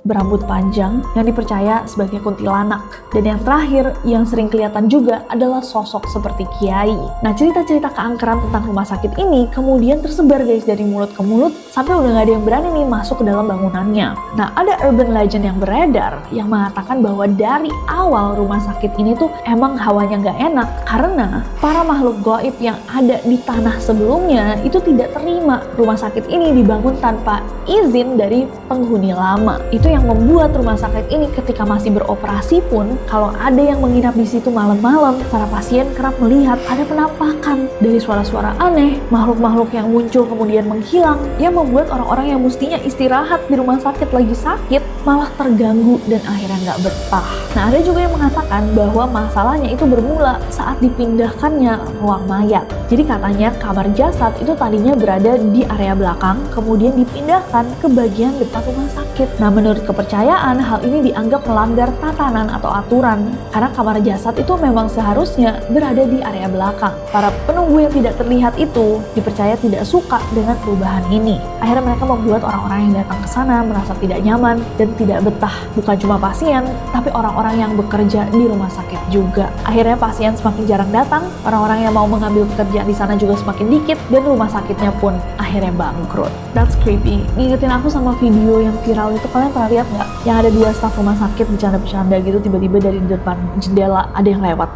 berambut panjang yang dipercaya sebagai kuntilanak. Dan yang terakhir yang sering kelihatan juga adalah sosok seperti kiai. Nah, cerita-cerita keangkeran tentang rumah sakit ini kemudian tersebar guys dari mulut ke mulut sampai udah gak ada yang berani nih masuk ke dalam bangunannya. Nah, ada urban legend yang beredar yang mengatakan bahwa dari awal rumah sakit ini tuh emang hawanya gak enak karena para makhluk gaib yang ada di tanah sebelumnya itu tidak terima rumah sakit ini dibangun tanpa izin dari penghuni lama. Itu yang membuat rumah sakit ini ketika masih beroperasi pun, kalau ada yang menginap di situ malam-malam, para pasien kerap melihat ada penampakan dari suara-suara aneh, makhluk-makhluk yang muncul kemudian menghilang, yang membuat orang-orang yang mestinya istirahat di rumah sakit lagi sakit, malah terganggu dan akhirnya nggak betah. Nah, ada juga yang mengatakan bahwa masalahnya itu bermula saat dipindahkannya ruang mayat. Jadi katanya kamar jasad itu tadinya berada di area belakang, kemudian dipindahkan ke bagian depan rumah sakit. Nah, menurut kepercayaan, hal ini dianggap melanggar tatanan atau aturan karena kamar jasad itu memang seharusnya berada di area belakang. Para penunggu yang tidak terlihat itu dipercaya tidak suka dengan perubahan ini. Akhirnya mereka membuat orang-orang yang datang ke sana merasa tidak nyaman dan tidak betah. Bukan cuma pasien, tapi orang-orang yang bekerja di rumah sakit juga. Akhirnya pasien semakin jarang datang, orang-orang yang mau mengambil pekerjaan di sana juga semakin dikit, dan rumah sakitnya pun akhirnya bangkrut. That's creepy. Ngingetin aku sama video yang viral itu, kalian pernah lihat nggak? Yang ada 2 staf rumah sakit bercanda-bercanda gitu, tiba-tiba dari depan jendela ada yang lewat.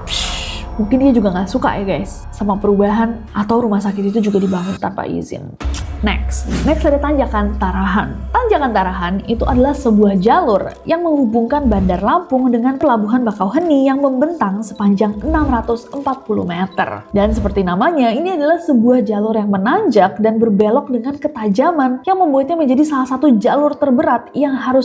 Mungkin dia juga nggak suka ya guys sama perubahan atau rumah sakit itu juga dibangun tanpa izin. Next ada Tanjakan Tarahan. Tanjakan Tarahan itu adalah sebuah jalur yang menghubungkan Bandar Lampung dengan Pelabuhan Bakauheni yang membentang sepanjang 640 meter. Dan seperti namanya, ini adalah sebuah jalur yang menanjak dan berbelok dengan ketajaman yang membuatnya menjadi salah satu jalur terberat yang harus